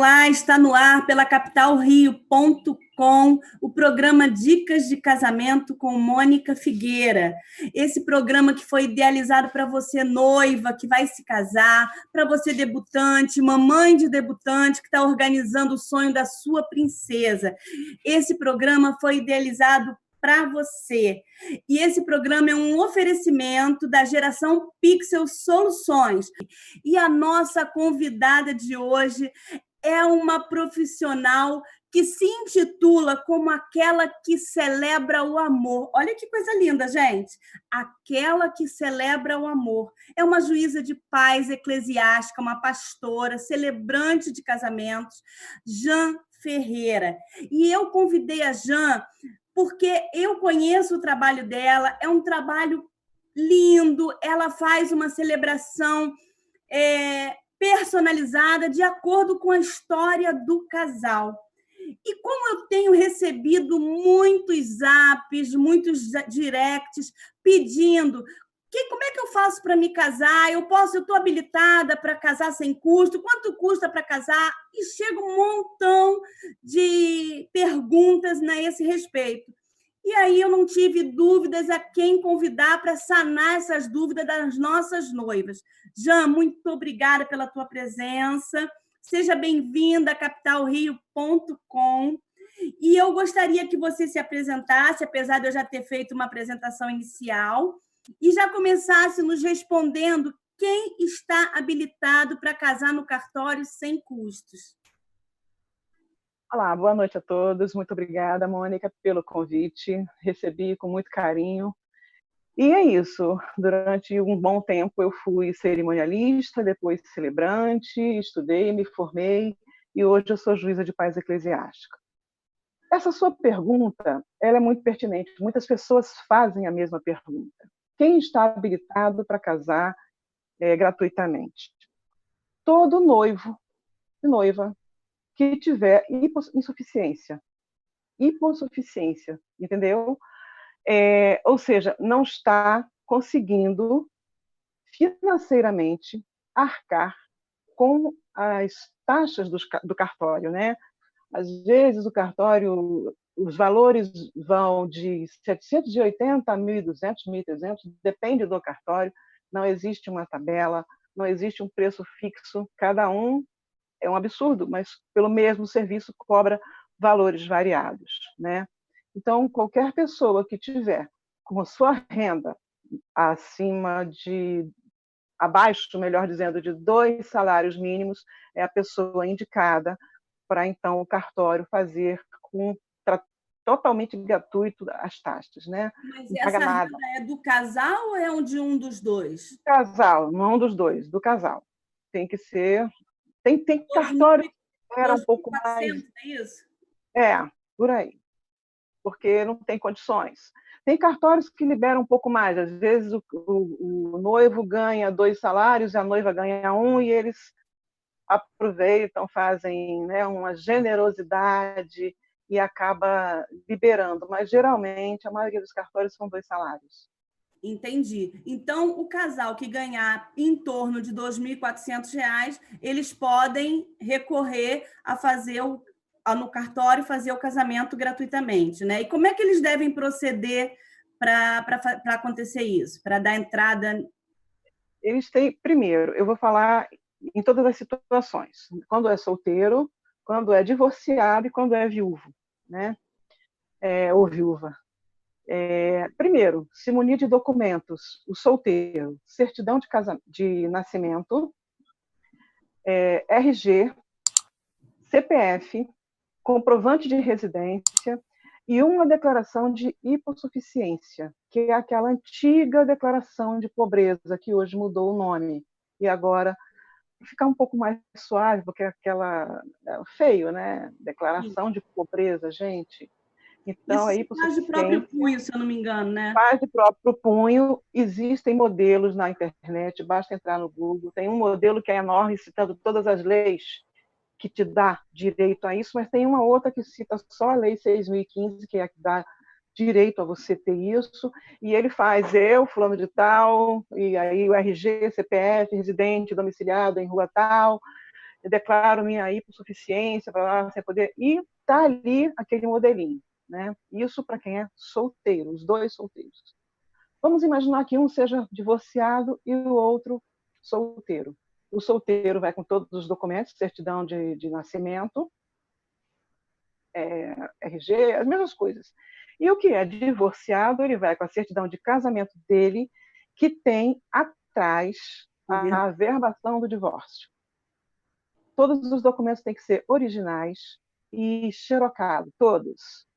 Olá, está no ar pela capitalrio.com o programa Dicas de Casamento com Mônica Figueira. Esse programa que foi idealizado para você noiva que vai se casar, para você debutante, mamãe de debutante que está organizando o sonho da sua princesa. Esse programa foi idealizado para você. E esse programa é um oferecimento da Geração Pixel Soluções. E a nossa convidada de hoje é uma profissional que se intitula como aquela que celebra o amor. Olha que coisa linda, gente! Aquela que celebra o amor. É uma juíza de paz eclesiástica, uma pastora, celebrante de casamentos, Jan Ferreira. E eu convidei a Jan porque eu conheço o trabalho dela, é um trabalho lindo, ela faz uma celebração personalizada de acordo com a história do casal. E como eu tenho recebido muitos zaps, muitos directs pedindo como é que eu faço para me casar? Eu estou habilitada para casar sem custo? Quanto custa para casar? E chega um montão de perguntas a esse respeito. E aí eu não tive dúvidas a quem convidar para sanar essas dúvidas das nossas noivas. Jan, muito obrigada pela tua presença. Seja bem-vinda a capitalrio.com. E eu gostaria que você se apresentasse, apesar de eu já ter feito uma apresentação inicial, e já começasse nos respondendo quem está habilitado para casar no cartório sem custos. Olá, boa noite a todos. Muito obrigada, Mônica, pelo convite. Recebi com muito carinho. E é isso. Durante um bom tempo eu fui cerimonialista, depois celebrante, estudei, me formei e hoje eu sou juíza de paz eclesiástica. Essa sua pergunta, ela é muito pertinente. Muitas pessoas fazem a mesma pergunta. Quem está habilitado para casar gratuitamente? Todo noivo e noiva que tiver hipossuficiência, entendeu? Ou seja, não está conseguindo financeiramente arcar com as taxas do cartório, né? Às vezes o cartório, os valores vão de 780 a 1.200, 1.300, depende do cartório, não existe uma tabela, não existe um preço fixo, cada um é um absurdo, mas pelo mesmo serviço cobra valores variados, né? Então, qualquer pessoa que tiver com a sua renda abaixo, melhor dizendo, de 2 salários mínimos, é a pessoa indicada para, então, o cartório fazer totalmente gratuito as taxas, né? Mas essa renda é do casal ou é de um dos dois? Do casal, não dos dois, do casal. Tem que ser... Tem cartório que era um pouco mais... É isso? Por aí. Porque não tem condições. Tem cartórios que liberam um pouco mais. Às vezes o noivo ganha 2 salários, a noiva ganha 1, e eles aproveitam, fazem, né, uma generosidade e acaba liberando. Mas, geralmente, a maioria dos cartórios são 2 salários. Entendi. Então, o casal que ganhar em torno de R$ 2.400, eles podem recorrer a fazer no cartório, fazer o casamento gratuitamente, né? E como é que eles devem proceder para acontecer isso, para dar entrada? Eles têm, primeiro, eu vou falar em todas as situações, quando é solteiro, quando é divorciado e quando é viúvo, né? Ou viúva. Primeiro, se munir de documentos, o solteiro, certidão de nascimento, RG, CPF, comprovante de residência e uma declaração de hipossuficiência, que é aquela antiga declaração de pobreza, que hoje mudou o nome. E agora fica um pouco mais suave, porque aquela... feio, né? Declaração de pobreza, gente. Então, isso faz de próprio punho, se eu não me engano, né? Faz de próprio punho. Existem modelos na internet, basta entrar no Google. Tem um modelo que é enorme, citando todas as leis que te dá direito a isso, mas tem uma outra que cita só a Lei 6.015, que é a que dá direito a você ter isso, e ele faz fulano de tal, e aí o RG, CPF, residente, domiciliado em rua tal, eu declaro minha hipossuficiência para você poder... E está ali aquele modelinho, né? Isso para quem é solteiro, os dois solteiros. Vamos imaginar que um seja divorciado e o outro solteiro. O solteiro vai com todos os documentos, certidão de nascimento, RG, as mesmas coisas. E o que é divorciado, ele vai com a certidão de casamento dele, que tem atrás a averbação do divórcio. Todos os documentos têm que ser originais e xerocados, todos.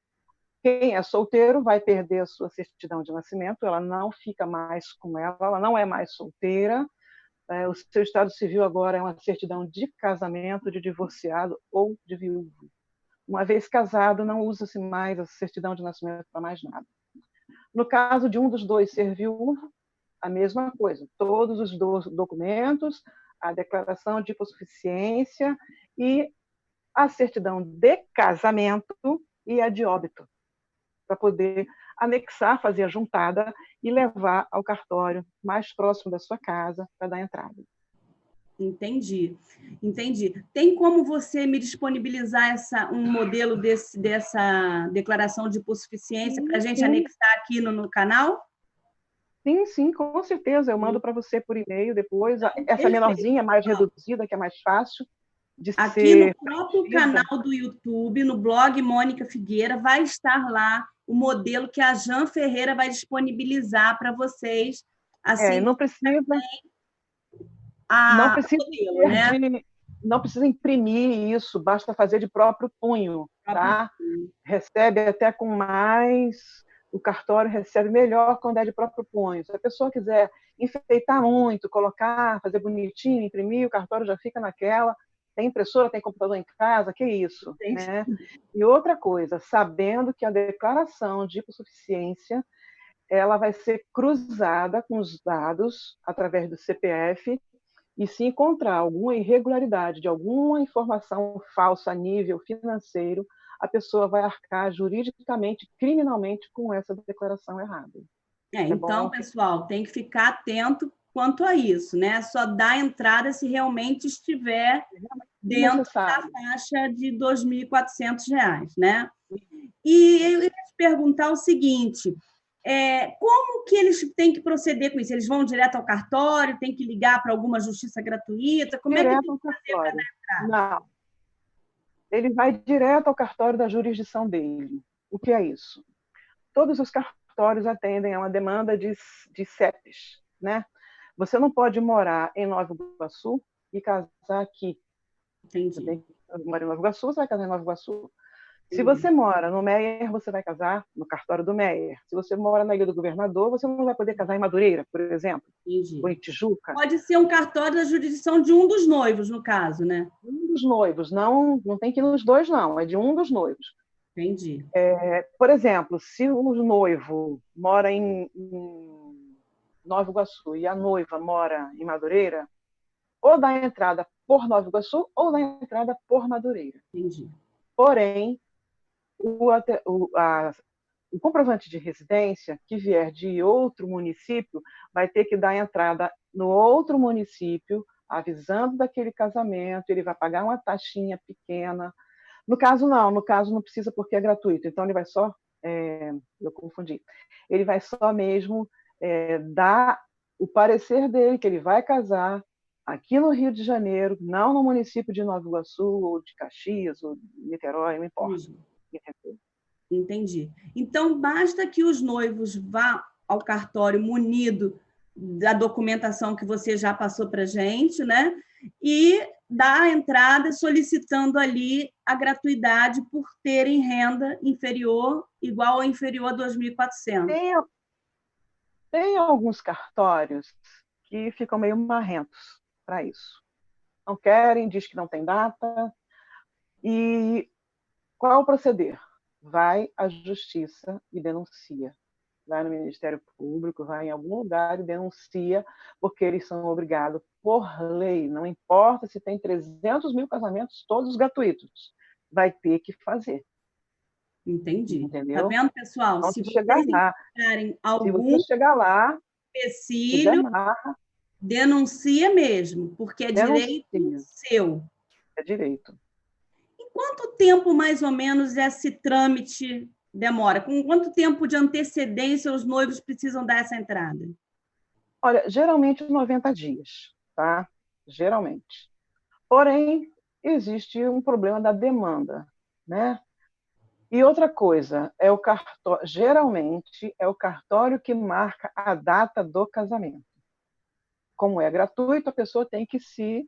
Quem é solteiro vai perder a sua certidão de nascimento, ela não fica mais com ela não é mais solteira. O seu estado civil agora é uma certidão de casamento, de divorciado ou de viúvo. Uma vez casado, não usa-se mais a certidão de nascimento para mais nada. No caso de um dos dois ser viúvo, a mesma coisa. Todos os documentos, a declaração de hipossuficiência e a certidão de casamento e a de óbito, para poder anexar, fazer a juntada e levar ao cartório mais próximo da sua casa para dar entrada. Entendi. Tem como você me disponibilizar um modelo dessa declaração de hipossuficiência para a gente anexar aqui no canal? Sim, com certeza. Eu mando para você por e-mail depois. Essa menorzinha, mais reduzida, que é mais fácil de ser... Aqui no próprio canal do YouTube, no blog Mônica Figueira, vai estar lá o modelo que a Jan Ferreira vai disponibilizar para vocês. Assim, não precisa... modelo, né? Não precisa imprimir isso, basta fazer de próprio punho, tá? Recebe até com mais... O cartório recebe melhor quando é de próprio punho. Se a pessoa quiser enfeitar muito, colocar, fazer bonitinho, imprimir, o cartório já fica naquela. Tem impressora, tem computador em casa, que isso, né? E outra coisa, sabendo que a declaração de hipossuficiência ela vai ser cruzada com os dados através do CPF, e se encontrar alguma irregularidade de alguma informação falsa a nível financeiro, a pessoa vai arcar juridicamente, criminalmente, com essa declaração errada. Então, pessoal, tem que ficar atento quanto a isso, né? Só dá entrada se realmente estiver dentro da faixa de R$ 2.400, né? E eu ia te perguntar o seguinte, como que eles têm que proceder com isso? Eles vão direto ao cartório, tem que ligar para alguma justiça gratuita? Como direto é que tem que fazer para dar entrada? Não. Ele vai direto ao cartório da jurisdição dele. O que é isso? Todos os cartórios atendem a uma demanda de CEPs, né? Você não pode morar em Nova Iguaçu e casar aqui. Entendi. Você mora em Nova Iguaçu, você vai casar em Nova Iguaçu. Se você mora no Meier, você vai casar no cartório do Meier. Se você mora na Ilha do Governador, você não vai poder casar em Madureira, por exemplo, ou em Tijuca. Pode ser um cartório da jurisdição de um dos noivos, no caso, né? Um dos noivos, não tem que ir nos dois, não, é de um dos noivos. Entendi. Por exemplo, se o noivo mora em Nova Iguaçu e a noiva mora em Madureira, ou dá entrada por Nova Iguaçu ou dá entrada por Madureira. Entendi. Porém, o comprovante de residência que vier de outro município vai ter que dar entrada no outro município, avisando daquele casamento, ele vai pagar uma taxinha pequena. No caso, não precisa porque é gratuito, então ele vai só, eu confundi, ele vai só mesmo dar o parecer dele, que ele vai casar aqui no Rio de Janeiro, não no município de Nova Iguaçu, ou de Caxias, ou de Niterói, não importa. Entendi. Então, basta que os noivos vá ao cartório munido da documentação que você já passou para a gente, né? E dá a entrada solicitando ali a gratuidade por terem renda inferior, igual ou inferior a 2.400. Tem alguns cartórios que ficam meio marrentos para isso. Não querem, diz que não tem data. E qual é o proceder? Vai à justiça e denuncia. Vai no Ministério Público, vai em algum lugar e denuncia, porque eles são obrigados por lei, não importa se tem 300 mil casamentos, todos gratuitos, vai ter que fazer. Entendi. Entendeu? Tá vendo, pessoal? Então, se vocês encontrarem algum empecilho, denuncia mesmo, porque é direito seu. É direito. E quanto tempo, mais ou menos, esse trâmite demora? Com quanto tempo de antecedência os noivos precisam dar essa entrada? Olha, geralmente 90 dias, tá? Geralmente. Porém, existe um problema da demanda, né? E outra coisa, é o cartório, geralmente é o cartório que marca a data do casamento. Como é gratuito, a pessoa tem que se,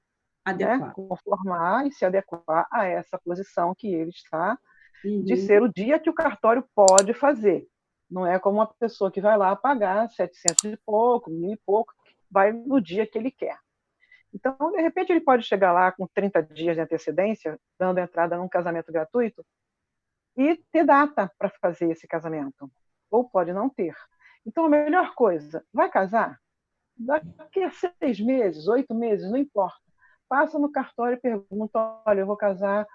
né, Adequar. conformar e se adequar a essa posição que ele está, de Uhum. ser o dia que o cartório pode fazer. Não é como uma pessoa que vai lá pagar 700 e pouco, 1.000 e pouco, vai no dia que ele quer. Então, de repente, ele pode chegar lá com 30 dias de antecedência, dando entrada num casamento gratuito, e ter data para fazer esse casamento. Ou pode não ter. Então, a melhor coisa, vai casar? Daqui a 6 meses, 8 meses, não importa. Passa no cartório e pergunta: olha, eu vou casar,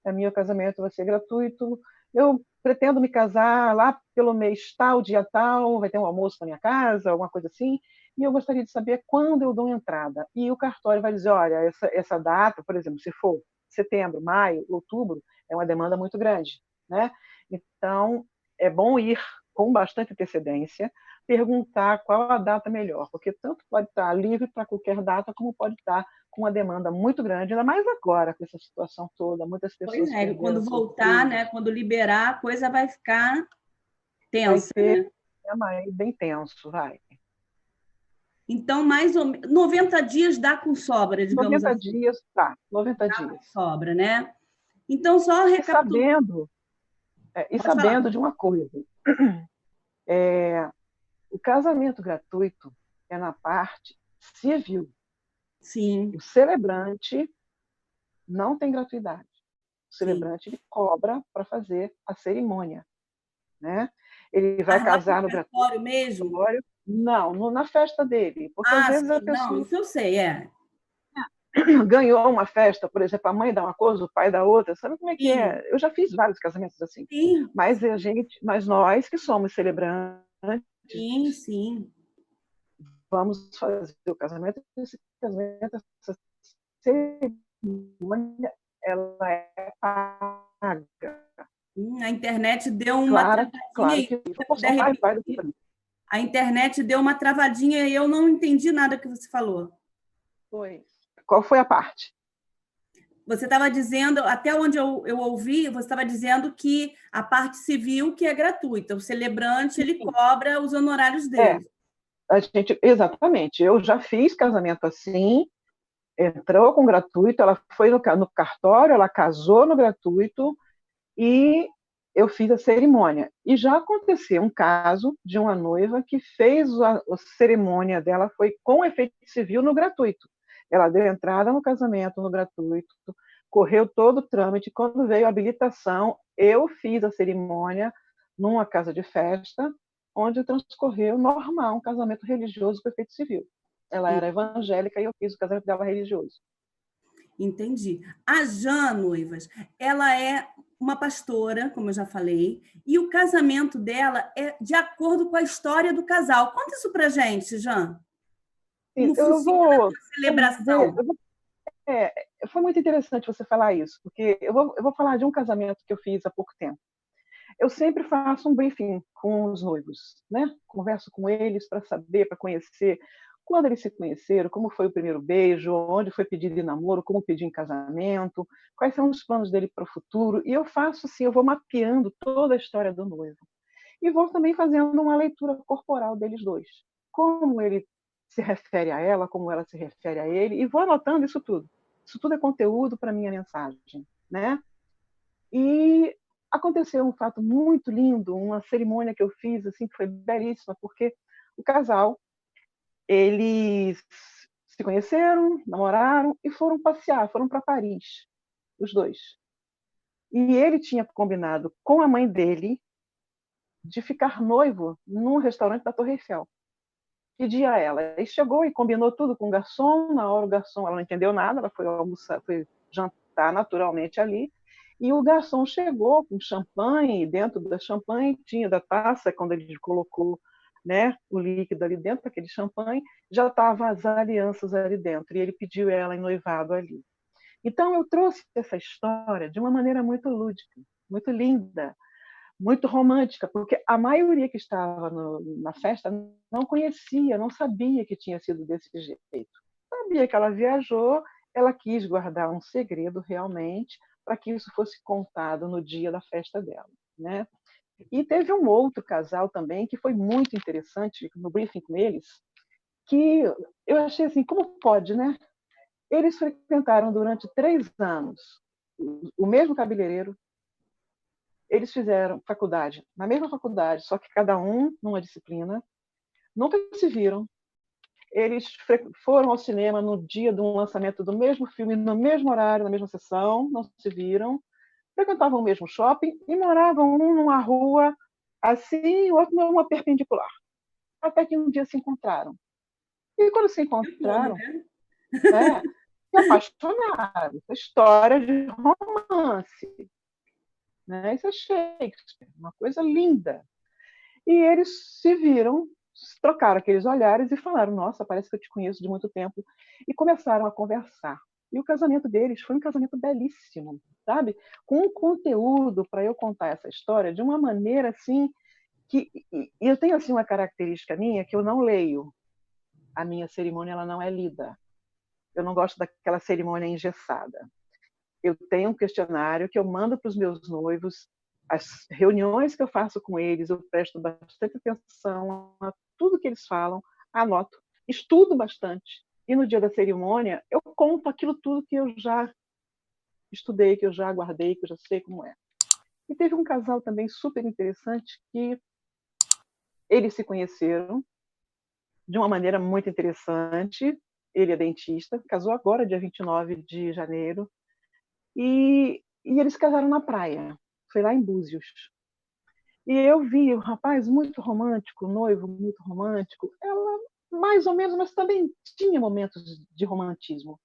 meu casamento vai ser gratuito, eu pretendo me casar lá pelo mês tal, dia tal, vai ter um almoço na minha casa, alguma coisa assim, e eu gostaria de saber quando eu dou entrada. E o cartório vai dizer: olha, essa data, por exemplo, se for setembro, maio, outubro, é uma demanda muito grande, né? Então, é bom ir com bastante antecedência, perguntar qual a data melhor, porque tanto pode estar livre para qualquer data, como pode estar com uma demanda muito grande, ainda mais agora, com essa situação toda, muitas Pois pessoas é, perderam quando seus voltar, né, empregos, quando liberar, a coisa vai ficar vai tensa, ser né? bem tenso, vai. Então, mais ou menos, 90 dias dá com sobra, digamos 90 assim. dias, tá, 90 Dá com dias. sobra, né? Então, só E recapitulando. sabendo, e Pode falar. sabendo de uma coisa, é, o casamento gratuito é na parte civil. Sim, O celebrante não tem gratuidade. O sim. celebrante ele cobra para fazer a cerimônia, né? Ele vai Mas lá no casar no cartório mesmo? gratuito? Não, na festa dele, porque às Ah, vezes a sim, não, pessoa isso eu sei, é. ganhou uma festa, por exemplo, a mãe dá uma coisa, o pai dá outra, sabe como é que Sim, é? Eu já fiz vários casamentos assim, sim, mas nós que somos celebrantes, sim, sim. vamos fazer o casamento, esse casamento, essa cerimônia, ela é paga. A internet deu uma Claro, travadinha claro aí. que Se a você puder proporção vai do repetir, a internet deu uma travadinha e eu não entendi nada que você falou. foi. Qual foi a parte? Você estava dizendo, até onde eu ouvi, você estava dizendo que a parte civil que é gratuita, o celebrante ele cobra os honorários É, dele. a gente, exatamente. Eu já fiz casamento assim, entrou com gratuito, ela foi no cartório, ela casou no gratuito e eu fiz a cerimônia. E já aconteceu um caso de uma noiva que fez a cerimônia dela, foi com efeito civil no gratuito. Ela deu entrada no casamento no gratuito, correu todo o trâmite. Quando veio a habilitação, eu fiz a cerimônia numa casa de festa, onde transcorreu normal, um casamento religioso com efeito civil. Ela era evangélica e eu fiz o casamento dela religioso. Entendi. A Jan, noivas, ela é uma pastora, como eu já falei, e o casamento dela é de acordo com a história do casal. Conta isso pra gente, Jan. Como Eu funciona vou a fazer. celebração? É, foi muito interessante você falar isso, porque eu vou falar de um casamento que eu fiz há pouco tempo. Eu sempre faço um briefing com os noivos, né? Converso com eles para saber, para conhecer quando eles se conheceram, como foi o primeiro beijo, onde foi pedido em namoro, como pedir em casamento, quais são os planos dele para o futuro. E eu faço assim, eu vou mapeando toda a história do noivo. E vou também fazendo uma leitura corporal deles dois. Como ele se refere a ela, como ela se refere a ele, e vou anotando isso tudo. Isso tudo é conteúdo para minha mensagem, né? E aconteceu um fato muito lindo, uma cerimônia que eu fiz assim que foi belíssima, porque o casal, eles se conheceram, namoraram e foram passear, foram para Paris, os dois. E ele tinha combinado com a mãe dele de ficar noivo num restaurante da Torre Eiffel. Pedi a ela. E chegou e combinou tudo com o garçom. Na hora o garçom, ela não entendeu nada, ela foi almoçar, foi jantar naturalmente ali. E o garçom chegou com champanhe, e dentro da champanhe tinha da taça, quando ele colocou, né, o líquido ali dentro daquele champanhe, já estavam as alianças ali dentro. E ele pediu ela em noivado ali. Então, eu trouxe essa história de uma maneira muito lúdica, muito linda, muito romântica, porque a maioria que estava na festa não conhecia, não sabia que tinha sido desse jeito. Sabia que ela viajou, ela quis guardar um segredo realmente, para que isso fosse contado no dia da festa dela, né? E teve um outro casal também que foi muito interessante no briefing com eles, que eu achei assim, como pode, né? Eles frequentaram durante 3 anos o mesmo cabeleireiro, eles fizeram faculdade, na mesma faculdade, só que cada um numa disciplina, nunca se viram. Eles foram ao cinema no dia do lançamento do mesmo filme, no mesmo horário, na mesma sessão, não se viram, frequentavam o mesmo shopping e moravam um numa rua assim, o outro numa perpendicular. Até que um dia se encontraram. E quando se Como, encontraram, né? né, se apaixonaram. Essa história de romance. Né? Isso é Shakespeare, uma coisa linda. E eles se viram, trocaram aqueles olhares e falaram: Nossa, parece que eu te conheço de muito tempo. E começaram a conversar. E o casamento deles foi um casamento belíssimo, sabe? Com um conteúdo para eu contar essa história de uma maneira assim que e eu tenho assim uma característica minha que eu não leio. A minha cerimônia ela não é lida. Eu não gosto daquela cerimônia engessada. Eu tenho um questionário que eu mando para os meus noivos, as reuniões que eu faço com eles, eu presto bastante atenção a tudo que eles falam, anoto, estudo bastante. E no dia da cerimônia, eu conto aquilo tudo que eu já estudei, que eu já guardei, que eu já sei como é. E teve um casal também super interessante que eles se conheceram de uma maneira muito interessante. Ele é dentista, casou agora, dia 29 de janeiro, e eles casaram na praia. Foi lá em Búzios. E eu vi o rapaz muito romântico, o noivo muito romântico. Ela, mais ou menos, mas também tinha momentos de romantismo.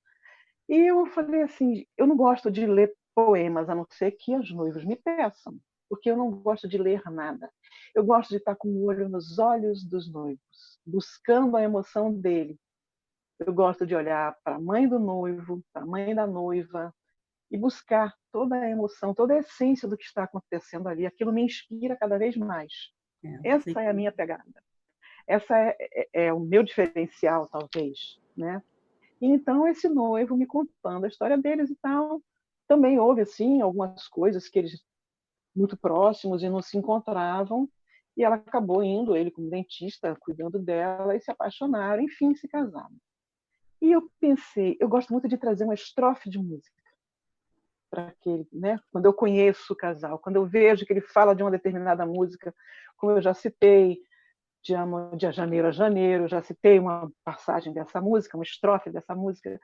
E eu falei assim: eu não gosto de ler poemas, a não ser que os noivos me peçam, porque eu não gosto de ler nada. Eu gosto de estar com o olho nos olhos dos noivos, buscando a emoção dele. Eu gosto de olhar para a mãe do noivo, para a mãe da noiva, e buscar toda a emoção, toda a essência do que está acontecendo ali. Aquilo me inspira cada vez mais. Essa é a minha pegada. Essa é o meu diferencial, talvez, né? E então esse noivo me contando a história deles e tal, também houve assim algumas coisas que eles muito próximos e não se encontravam, e ela acabou indo, ele como dentista, cuidando dela, e se apaixonaram, enfim, se casaram. E eu pensei, eu gosto muito de trazer uma estrofe de música para aquele, né? Quando eu conheço o casal, quando eu vejo que ele fala de uma determinada música, como eu já citei, de janeiro a janeiro, já citei uma passagem dessa música, uma estrofe dessa música.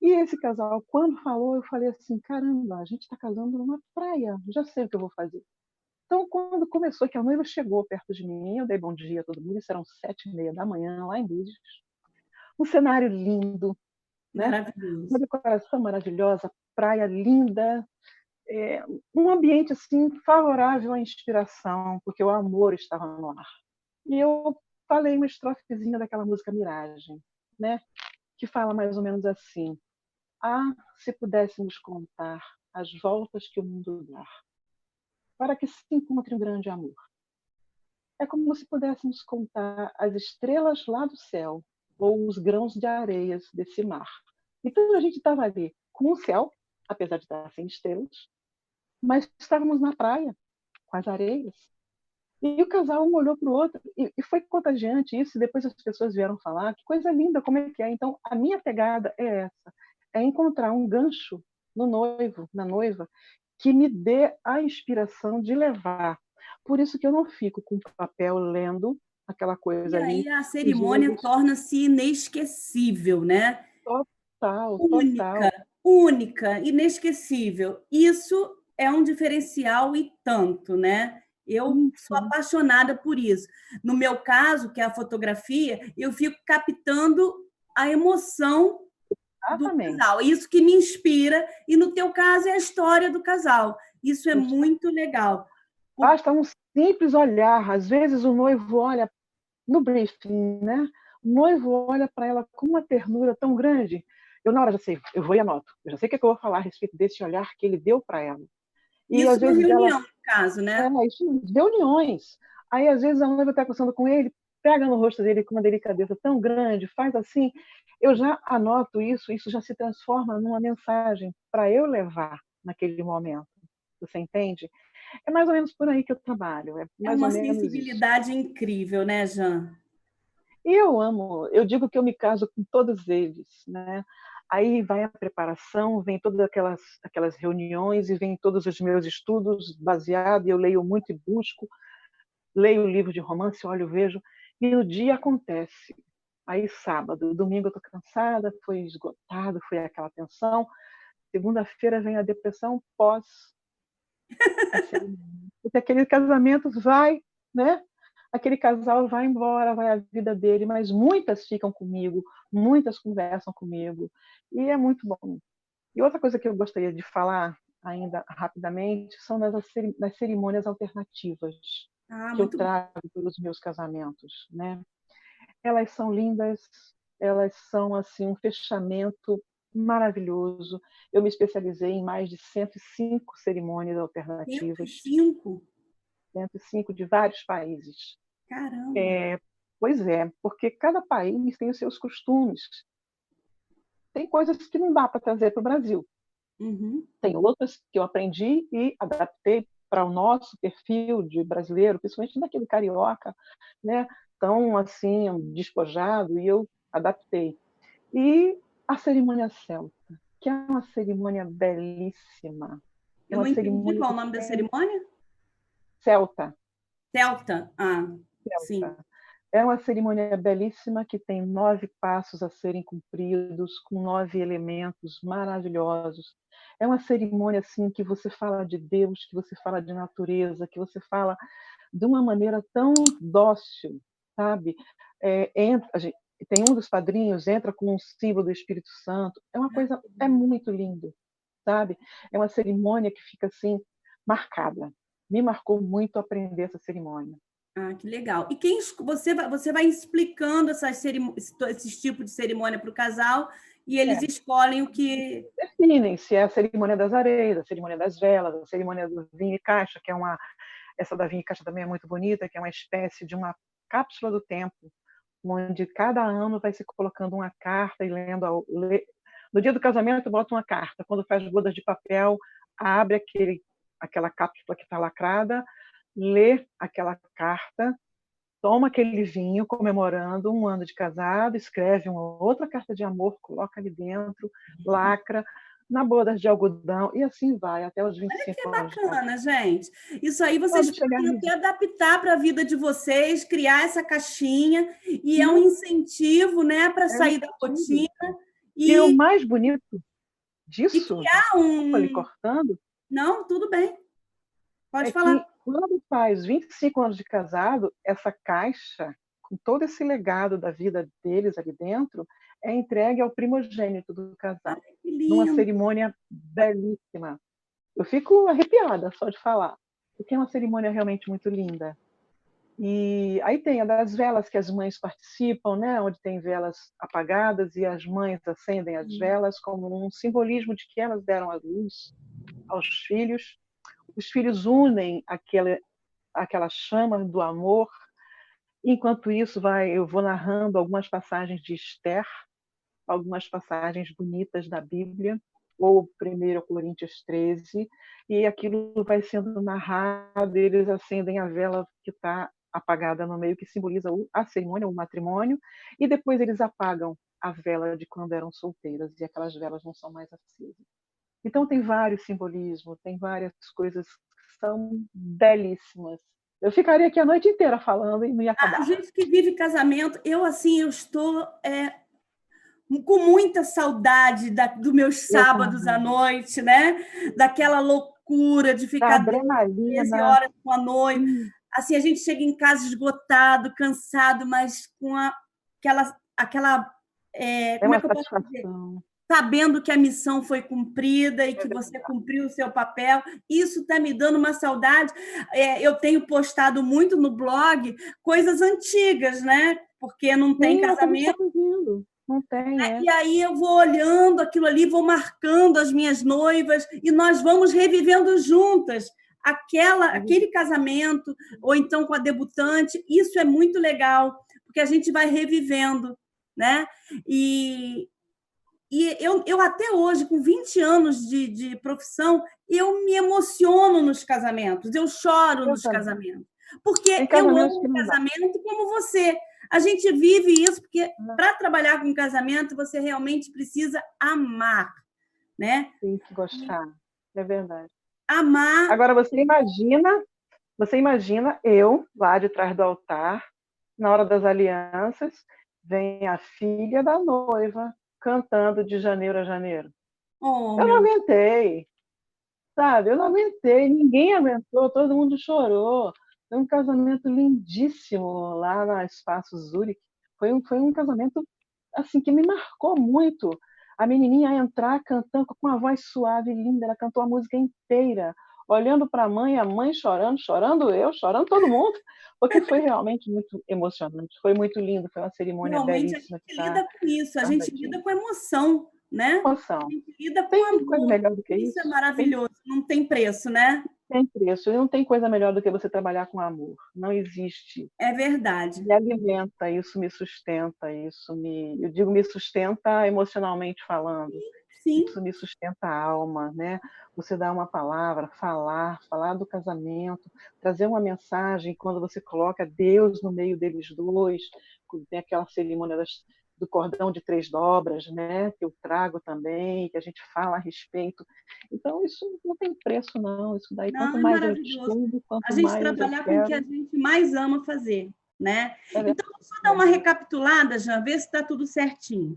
E esse casal, quando falou, eu falei assim: caramba, a gente está casando numa praia, já sei o que eu vou fazer. Então, quando começou, que a noiva chegou perto de mim, eu dei bom dia a todo mundo, isso eram 7h30 da manhã, lá em Búzios. Um cenário lindo, né? Uma Maravilhoso. decoração maravilhosa, praia linda, um ambiente assim favorável à inspiração, porque o amor estava no ar. E eu falei uma estrofezinha daquela música Miragem, né? Que fala mais ou menos assim: Ah, se pudéssemos contar as voltas que o mundo dá, para que se encontre um grande amor. É como se pudéssemos contar as estrelas lá do céu ou os grãos de areias desse mar. Então a gente estava ali com o céu, apesar de estar sem estrelas, mas estávamos na praia, com as areias. E o casal um olhou para o outro e foi contagiante isso. E depois as pessoas vieram falar: que coisa linda, como é que é? Então, a minha pegada é essa: é encontrar um gancho no noivo, na noiva, que me dê a inspiração de levar. Por isso que eu não fico com papel lendo aquela E coisa ali. aí a Os cerimônia noivos, torna-se inesquecível, né? total, Única, total. única, inesquecível. Isso é um diferencial e tanto, né? Eu sou Isso, apaixonada por isso. No meu caso, que é a fotografia, eu fico captando a emoção do exatamente. casal. Isso que me inspira, e no teu caso é a história do casal. Isso é muito legal. Porque Basta um simples olhar. Às vezes o noivo olha no briefing, né? O noivo olha para ela com uma ternura tão grande Eu, na hora, já sei, eu vou e anoto. Eu já sei o que eu vou falar a respeito desse olhar que ele deu para ela. E, Isso às na vezes, reunião, no caso, né? isso, reuniões. Aí, às vezes, a noiva está conversando com ele, pega no rosto dele com uma delicadeza tão grande, faz assim. Eu já anoto isso já se transforma numa mensagem para eu levar naquele momento. Você entende? É mais ou menos por aí que eu trabalho. É É mais ou uma menos isso. sensibilidade incrível, né, Jean? E eu amo, eu digo que eu me caso com todos eles, né? Aí vai a preparação, vem todas aquelas reuniões e vem todos os meus estudos baseados, eu leio muito e busco, leio livro de romance, olho, vejo, e o dia acontece. Aí sábado, domingo eu estou cansada, foi esgotado, foi aquela tensão. Segunda-feira vem a depressão pós a cerimônia. Porque aquele casamento vai, né? Aquele casal vai embora, vai a vida dele, mas muitas ficam comigo, muitas conversam comigo, e é muito bom. E outra coisa que eu gostaria de falar ainda rapidamente são das cerimônias alternativas Ah, que eu muito bom. trago pelos meus casamentos, né? Elas são lindas, elas são assim um fechamento maravilhoso. Eu me especializei em mais de 105 cerimônias alternativas, 105? 105 de vários países. Caramba! Pois é, porque cada país tem os seus costumes. Tem coisas que não dá para trazer para o Brasil. Uhum. Tem outras que eu aprendi e adaptei para o nosso perfil de brasileiro, principalmente daquele carioca, né? Tão assim despojado, e eu adaptei. E a cerimônia celta, que é uma cerimônia belíssima. É Eu uma não entendi cerimônia qual que o nome da tem cerimônia? celta. Celta. Ah, sim. Celta. É uma cerimônia belíssima que tem 9 passos a serem cumpridos, com 9 elementos maravilhosos. É uma cerimônia assim que você fala de Deus, que você fala de natureza, que você fala de uma maneira tão dócil, sabe? Tem um dos padrinhos entra com um símbolo do Espírito Santo. É uma coisa, é muito lindo, sabe? É uma cerimônia que fica assim marcada. Me marcou muito aprender essa cerimônia. Ah, que legal. E você vai explicando esses tipos de cerimônia para o casal e eles É, escolhem o que. definem se é a cerimônia das areias, a cerimônia das velas, a cerimônia do vinho e caixa, que é essa da vinho e caixa também é muito bonita, que é uma espécie de uma cápsula do tempo, onde cada ano vai se colocando uma carta e no dia do casamento bota uma carta, quando faz bodas de papel, abre aquela cápsula que está lacrada, lê aquela carta, toma aquele vinho comemorando um ano de casado, escreve uma outra carta de amor, coloca ali dentro, lacra, na bodas de algodão, e assim vai, até os Olha que 25 anos de casado. bacana, gente. Isso aí vocês Pode chegar podem nisso. até adaptar para a vida de vocês, criar essa caixinha, e é um incentivo, né, para É um sair da rotina incentivo. E o e, mais bonito e disso, criar desculpa lhe um. cortando, Não, tudo bem, pode é falar. que quando faz 25 anos de casado, essa caixa, com todo esse legado da vida deles ali dentro, é entregue ao primogênito do Ai, casal, que numa lindo. cerimônia belíssima. Eu fico arrepiada só de falar, porque é uma cerimônia realmente muito linda. E aí tem a das velas que as mães participam, né? Onde tem velas apagadas e as mães acendem as velas como um simbolismo de que elas deram a luz aos filhos. Os filhos unem aquela chama do amor. Enquanto isso, eu vou narrando algumas passagens de Esther, algumas passagens bonitas da Bíblia, ou 1 Coríntios 13, e aquilo vai sendo narrado, eles acendem a vela que está apagada no meio, que simboliza a cerimônia, o matrimônio, e depois eles apagam a vela de quando eram solteiras, e aquelas velas não são mais acesas. Então tem vários simbolismos, tem várias coisas que são belíssimas. Eu ficaria aqui a noite inteira falando e não ia A acabar. gente que vive casamento, eu estou com muita saudade dos meus Eu sábados à também. noite, né? Daquela loucura de Da ficar 12, 13 adrenalina. horas com a noiva. Assim, a gente chega em casa esgotado, cansado, mas com É como é uma que eu posso dizer? satisfação. Sabendo que a missão foi cumprida e que você cumpriu o seu papel, isso está me dando uma saudade. Eu tenho postado muito no blog coisas antigas, né? Porque não tem Sim, é o que a gente está casamento. fazendo. Não tem, E aí eu vou olhando aquilo ali, vou marcando as minhas noivas e nós vamos revivendo juntas aquele casamento, ou então com a debutante. Isso é muito legal, porque a gente vai revivendo, né? E eu até hoje, com 20 anos de profissão, eu me emociono nos casamentos, eu choro nos casamentos, porque Tem eu casamentos amo que o não dá. casamento como você. A gente vive isso, porque para trabalhar com casamento, você realmente precisa amar, né? Tem que gostar, é verdade. Amar. Agora, você imagina eu lá de trás do altar, na hora das alianças, vem a filha da noiva cantando de janeiro a janeiro. Oh, Eu não aguentei, sabe? Eu não aguentei, ninguém aguentou, todo mundo chorou. Foi um casamento lindíssimo lá na Espaço Zurich. Foi um casamento assim que me marcou muito. A menininha a entrar cantando com uma voz suave e linda, ela cantou a música inteira, olhando para a mãe chorando, chorando eu, chorando todo mundo, porque foi realmente muito emocionante, foi muito lindo, foi uma cerimônia realmente a belíssima gente que está lida com isso, a gente guardadinha. lida com emoção, né? A Emoção. gente lida com Tem coisa amor. melhor do que Isso é isso? maravilhoso, não tem preço, né? Tem preço. E não tem coisa melhor do que você trabalhar com amor. Não existe. É verdade. Me alimenta, isso me sustenta, eu digo me sustenta emocionalmente falando. Sim. Isso me sustenta a alma, né? Você dá uma palavra, falar do casamento, trazer uma mensagem quando você coloca Deus no meio deles dois, tem aquela cerimônia do cordão de 3 dobras, né? Que eu trago também, que a gente fala a respeito. Então, isso não tem preço, não. Isso daí, Não, quanto é mais eu maravilhoso. estudo, A quanto gente mais eu trabalhar com o que a quero. gente mais ama fazer, né? É Então, vamos só dar uma verdade. recapitulada, já, ver se está tudo certinho.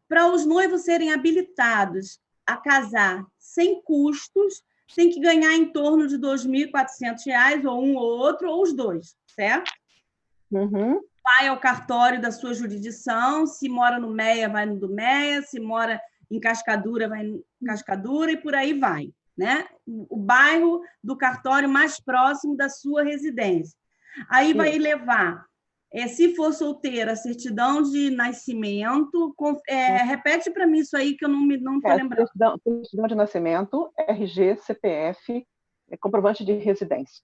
Para os noivos serem habilitados a casar sem custos, tem que ganhar em torno de R$ 2.400, ou um ou outro, ou os dois, certo? Uhum. Vai ao cartório da sua jurisdição, se mora no MEA, vai no do MEA, se mora em Cascadura, vai em Cascadura, e por aí vai, né? O bairro do cartório mais próximo da sua residência. Aí vai levar, se for solteira, certidão de nascimento, repete para mim isso aí que eu não estou lembrando. Certidão de nascimento, RG, CPF, comprovante de residência,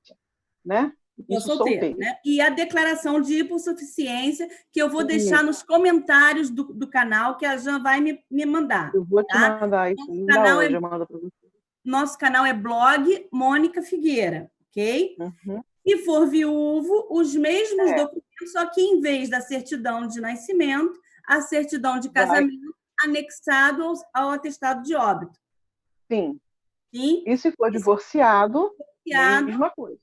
né? Estou Isso solteira, solteiro. né? E a declaração de hipossuficiência, que eu vou deixar Isso. nos comentários do canal, que a Jan vai me mandar. Eu vou te Tá? mandar isso ainda hoje, eu mando para você. Nosso canal é blog Mônica Figueira, ok? Uhum. Se for viúvo, os mesmos É, documentos, só que em vez da certidão de nascimento, a certidão de vai, casamento anexado ao atestado de óbito. sim. Sim? E se for divorciado, Divorciado, mesma coisa.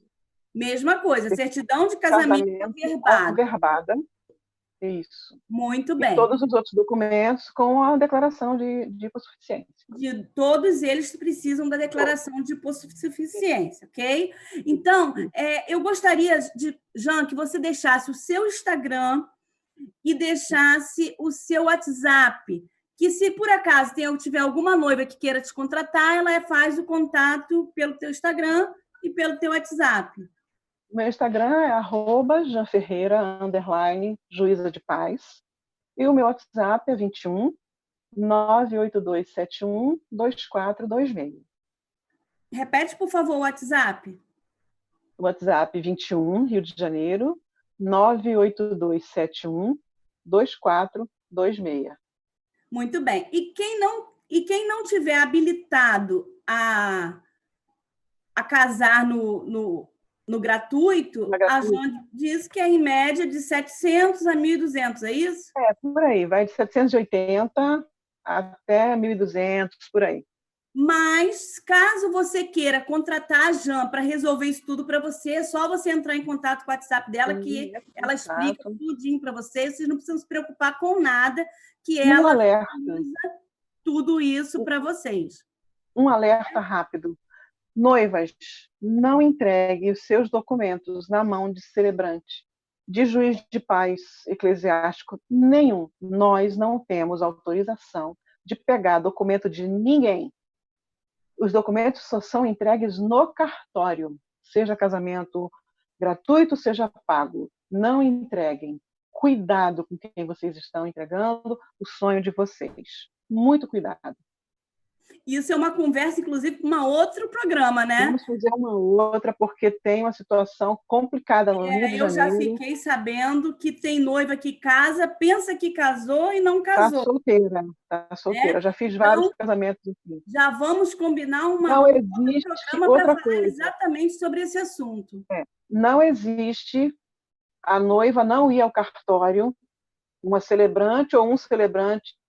mesma coisa, certidão de casamento Casamento averbada. averbada, isso. Muito E bem. todos os outros documentos com a declaração de hipossuficiência. De todos eles precisam da declaração de hipossuficiência, ok? Então, eu gostaria Jan, que você deixasse o seu Instagram e deixasse o seu WhatsApp, que se por acaso tiver alguma noiva que queira te contratar, ela faz o contato pelo teu Instagram e pelo teu WhatsApp. Meu Instagram é @janferreira, juíza de paz. E o meu WhatsApp é 21 98271 2426. Repete, por favor, o WhatsApp. WhatsApp 21, Rio de Janeiro, 98271 2426. Muito bem. E quem não tiver habilitado a casar no gratuito, a Joan diz que é em média de 700 a 1.200, é isso? É, por aí, vai de 780 até 1.200, por aí. Mas, caso você queira contratar a Jan para resolver isso tudo para você, é só você entrar em contato com o WhatsApp dela, que ela explica tudinho para vocês. Vocês não precisam se preocupar com nada, que ela usa tudo isso para vocês. Um alerta rápido. Noivas, não entregue os seus documentos na mão de celebrante, de juiz de paz eclesiástico nenhum. Nós não temos autorização de pegar documento de ninguém. Os documentos só são entregues no cartório, seja casamento gratuito, seja pago. Não entreguem. cuidado com quem vocês estão entregando o sonho de vocês. Muito cuidado. Isso é uma conversa, inclusive, com um outro programa, né? Vamos fazer uma outra, porque tem uma situação complicada no Rio de Eu já Janeiro. fiquei sabendo que tem noiva que casa, pensa que casou e não Está casou. solteira, está solteira. Já fiz vários casamentos assim. Já vamos combinar um existe programa outra para falar coisa. exatamente sobre esse assunto. Não existe a noiva não ir ao cartório, uma celebrante ou um celebrante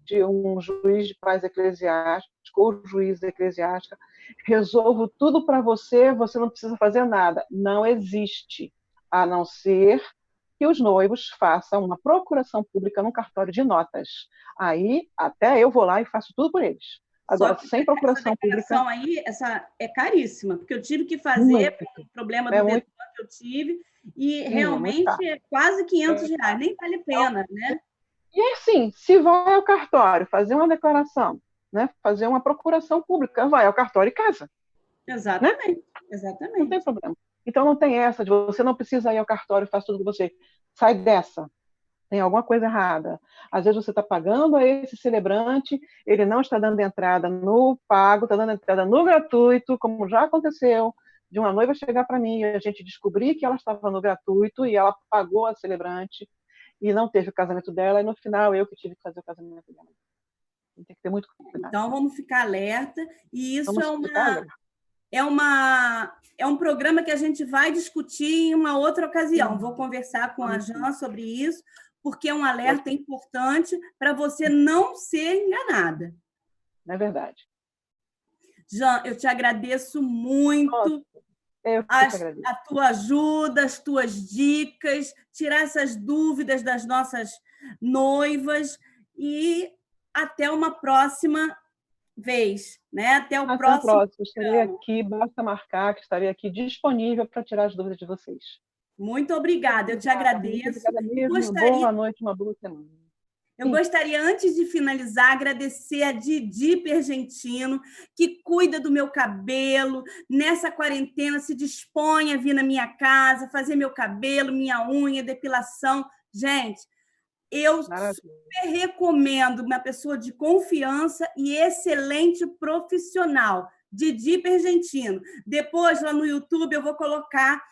de um juiz de paz eclesiástico ou juiz eclesiástica, resolvo tudo para você, você não precisa fazer nada. Não existe, a não ser que os noivos façam uma procuração pública no cartório de notas. Aí, até eu vou lá e faço tudo por eles. Agora, sem procuração pública... Aí, essa é caríssima, porque eu tive que fazer um problema do dedo que eu tive, e realmente é quase R$500, nem vale a pena, né? E assim, se vai ao cartório fazer uma declaração, né, fazer uma procuração pública, vai ao cartório e casa. Exatamente, né? Exatamente. Não tem problema. Então não tem essa de você não precisa ir ao cartório, faz tudo com você. Sai dessa. Tem alguma coisa errada. Às vezes você está pagando a esse celebrante, ele não está dando entrada no pago, está dando entrada no gratuito, como já aconteceu, de uma noiva chegar para mim e a gente descobrir que ela estava no gratuito e ela pagou a celebrante e não teve o casamento dela, e no final eu que tive que fazer o casamento dela. Tem que ter muito cuidado. Então vamos ficar alerta, e isso é um programa que a gente vai discutir em uma outra ocasião. Vou conversar com a Jan sobre isso, porque é um alerta importante para você não ser enganada. É verdade. Jan, eu te agradeço muito a tua ajuda, as tuas dicas, tirar essas dúvidas das nossas noivas, e até uma próxima vez, né? Até o próximo. Estarei aqui, basta marcar que estarei aqui disponível para tirar as dúvidas de vocês. Muito obrigada, eu te agradeço. Muito obrigada mesmo, uma boa noite, uma boa semana. Eu gostaria, antes de finalizar, agradecer a Didi Pergentino, que cuida do meu cabelo, nessa quarentena se dispõe a vir na minha casa, fazer meu cabelo, minha unha, depilação. Gente, eu super recomendo, uma pessoa de confiança e excelente profissional, Didi Pergentino. Depois, lá no YouTube, eu vou colocar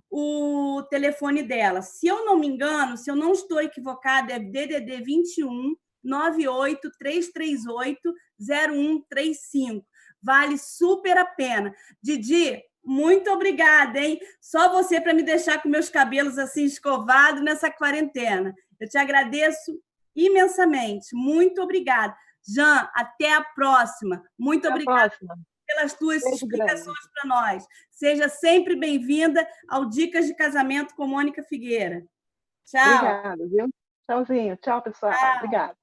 o telefone dela. Se eu não me engano, se eu não estou equivocada, é DDD 21 98 338 0135. Vale super a pena. Didi, muito obrigada, hein? Só você para me deixar com meus cabelos assim escovados nessa quarentena. Eu te agradeço imensamente. Muito obrigada. Jan, até a próxima. Muito obrigada pelas tuas explicações para nós. Seja sempre bem-vinda ao Dicas de Casamento com Mônica Figueira. Tchau. Obrigada, viu? Tchauzinho. Tchau, pessoal. Obrigada.